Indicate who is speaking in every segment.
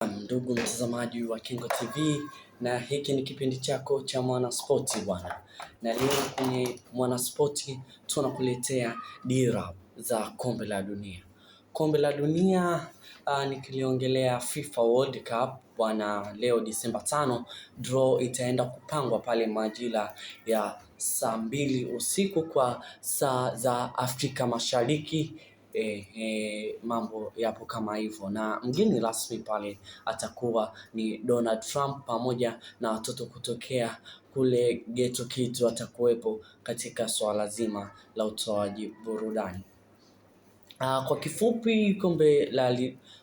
Speaker 1: Ndugu mtazamaji wa Kingo TV, na hiki ni kipindi chako cha Mwanaspoti bwana. Na leo kwenye Mwanaspoti tunakuletea dira za kombe la dunia. Kombe la dunia nikiliongelea FIFA World Cup bwana. Leo Disemba 5 draw itaenda kupangwa pale majira ya saa 2 usiku kwa saa za Afrika Mashariki. Mambo yapo kama hivyo, na mgeni rasmi pale atakuwa ni Donald Trump pamoja na watoto kutokea kule Ghetto Kids watakuwepo katika swala zima la utoaji burudani. Kwa kifupi, kombe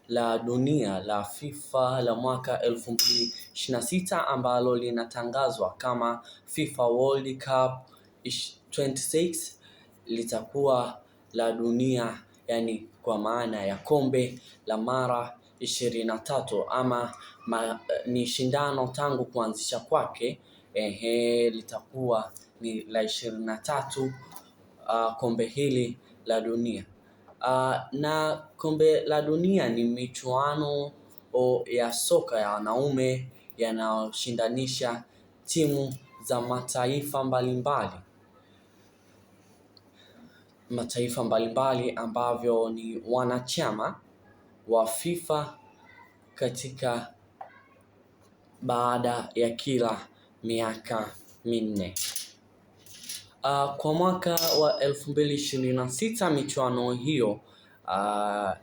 Speaker 1: la dunia la FIFA la mwaka 2026 ambalo linatangazwa kama FIFA World Cup 26 litakuwa la dunia, yani kwa maana ya kombe la mara 23 ama ni shindano tangu kuanzisha kwake litakuwa ni la 23 kombe hili la dunia. Na kombe la dunia ni michuano ya soka ya wanaume yanayoshindanisha timu za mataifa mbalimbali ambavyo ni wanachama wa FIFA katika baada ya kila miaka minne. Kwa mwaka wa 2026 michuano hiyo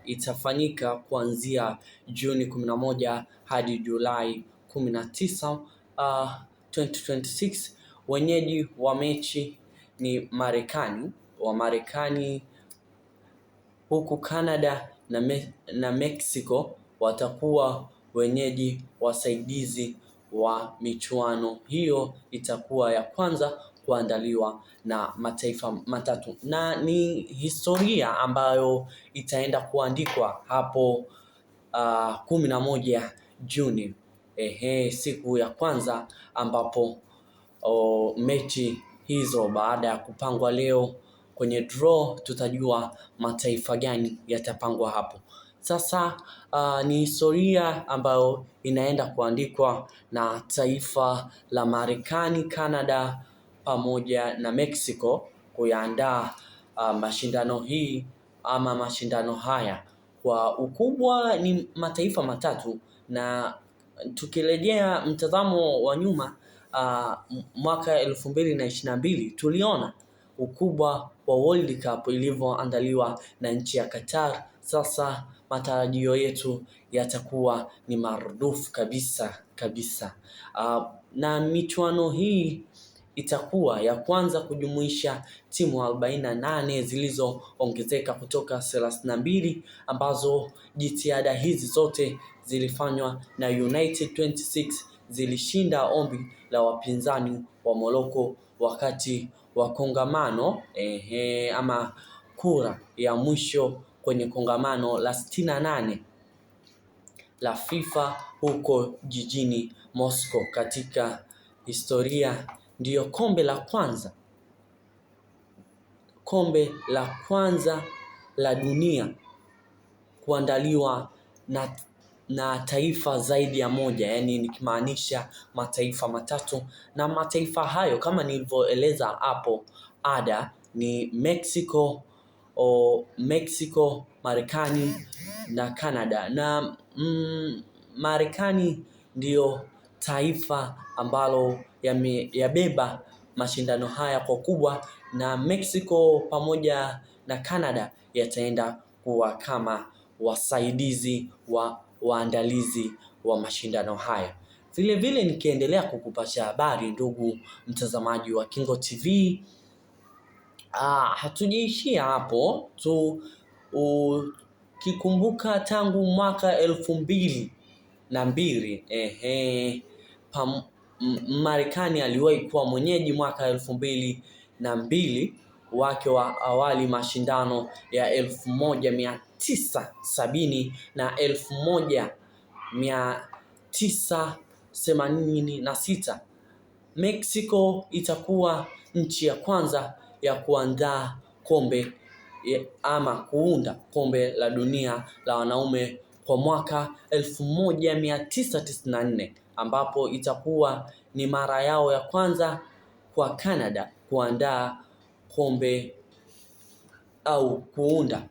Speaker 1: itafanyika kuanzia Juni 11 hadi Julai 19, 2026. Wenyeji wa mechi ni Marekani, huku Canada na Mexico watakuwa wenyeji wasaidizi wa michuano hiyo. Itakuwa ya kwanza kuandaliwa na mataifa matatu, na ni historia ambayo itaenda kuandikwa hapo 11 Juni, siku ya kwanza ambapo mechi hizo baada ya kupangwa leo kwenye draw tutajua mataifa gani yatapangwa hapo. Sasa ni historia ambayo inaenda kuandikwa na taifa la Marekani, Canada pamoja na Mexico kuyaandaa mashindano hii ama mashindano haya. Kwa ukubwa ni mataifa matatu, na tukirejea mtazamo wa nyuma, mwaka 2022 tuliona ukubwa wa World Cup ilivyoandaliwa na nchi ya Qatar. Sasa matarajio yetu yatakuwa ni marudufu kabisa. Na michuano hii itakuwa ya kwanza kujumuisha timu 48 zilizoongezeka kutoka 32 ambazo jitihada hizi zote zilifanywa na United 26. Zilishinda ombi la wapinzani wa Morocco wakati wa kongamano ama kura ya mwisho kwenye kongamano la 68 la FIFA huko jijini Moscow. Katika historia ndiyo kombe la kwanza la dunia kuandaliwa na taifa zaidi ya moja, yani nikimaanisha mataifa matatu, na mataifa hayo kama nilivyoeleza hapo ada ni Mexico, Marekani na Canada. Na Marekani ndiyo taifa ambalo yabeba mashindano haya kwa kubwa, na Mexico pamoja na Canada yataenda kuwa kama wasaidizi wa waandalizi wa mashindano haya. Vile nikiendelea kukupasha habari, ndugu mtazamaji wa Kingo TV, hatujaishia hapo tu. Kikumbuka tangu mwaka 2002 Marekani aliwahi kuwa mwenyeji mwaka 2002 wake wa awali mashindano ya 1970 na 1986. Mexico itakuwa nchi ya kwanza ya kuandaa kombe ama kuunda kombe la dunia la wanaume kwa mwaka 1994 ambapo itakuwa ni mara yao ya kwanza kwa Canada kuandaa kombe au kuunda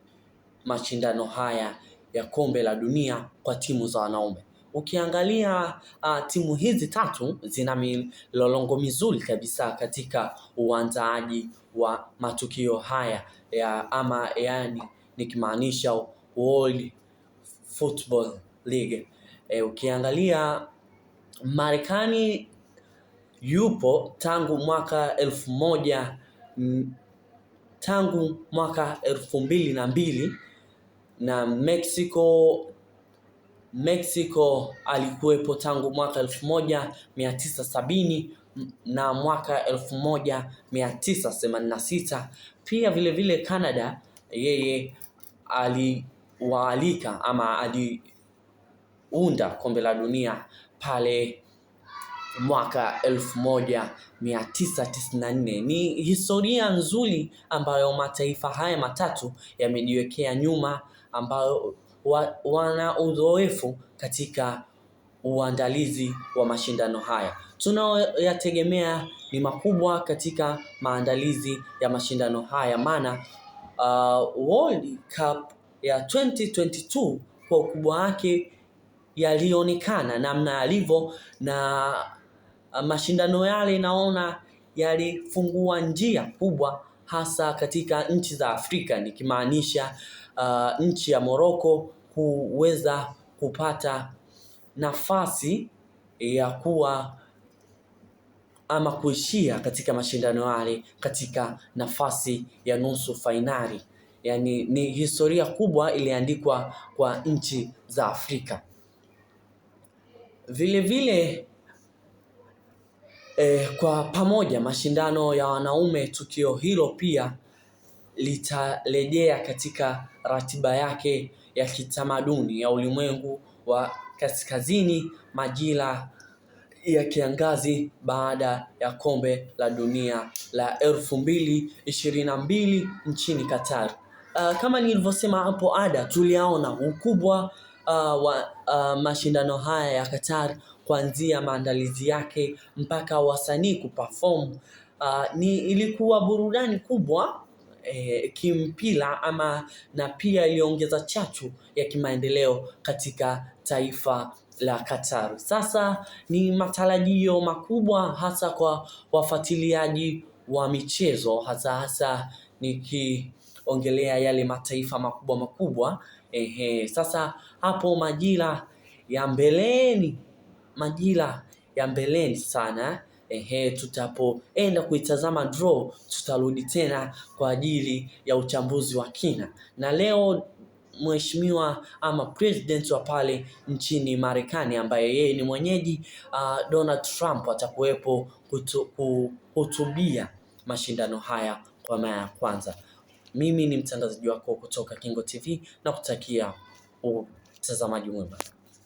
Speaker 1: mashindano haya ya kombe la dunia kwa timu za wanaume. Ukiangalia timu hizi tatu zina milolongo mizuri kabisa katika uandaaji wa matukio haya yani nikimaanisha World Football League. Ukiangalia Marekani yupo tangu mwaka 2002 na Mexico alikuwepo tangu mwaka 1970 na mwaka 1986. Pia vile Canada yeye aliwaalika ama aliunda kombe la dunia pale mwaka 1994. Ni historia nzuri ambayo mataifa haya matatu yamejiwekea nyuma, ambayo wana uzoefu katika uandalizi wa mashindano haya. Tunayoyategemea ni makubwa katika maandalizi ya mashindano haya, maana World Cup ya 2022 kwa ukubwa wake yalionekana namna yalivyo, na mashindano yale naona yalifungua njia kubwa hasa katika nchi za Afrika, nikimaanisha nchi ya Morocco kuweza kupata nafasi ya kuwa ama kuishia katika mashindano yale katika nafasi ya nusu fainali. Yani ni historia kubwa iliandikwa kwa nchi za Afrika. Vile kwa pamoja mashindano ya wanaume, tukio hilo pia litarejea katika ratiba yake ya kitamaduni ya ulimwengu wa kaskazini majira ya kiangazi baada ya kombe la dunia la 2022 nchini Qatar. Kama nilivyosema hapo ada, tuliaona ukubwa wa mashindano haya ya Qatar, kuanzia maandalizi yake mpaka wasanii kuperform. Ilikuwa burudani kubwa kimpira na pia iliongeza chachu ya kimaendeleo katika taifa la Qatar. Sasa ni matarajio makubwa hasa kwa wafuatiliaji wa michezo, hasa nikiongelea yale mataifa makubwa. Sasa hapo majira ya mbeleni sana, tutapoenda kuitazama draw, tutarudi tena kwa ajili ya uchambuzi wa kina. Na leo mheshimiwa ama president wa pale nchini Marekani, ambaye yeye ni mwenyeji, Donald Trump, atakuwepo kuhutubia mashindano haya kwa mara ya kwanza. Mimi ni mtangazaji wako kutoka Kingo TV na kutakia utazamaji mwema.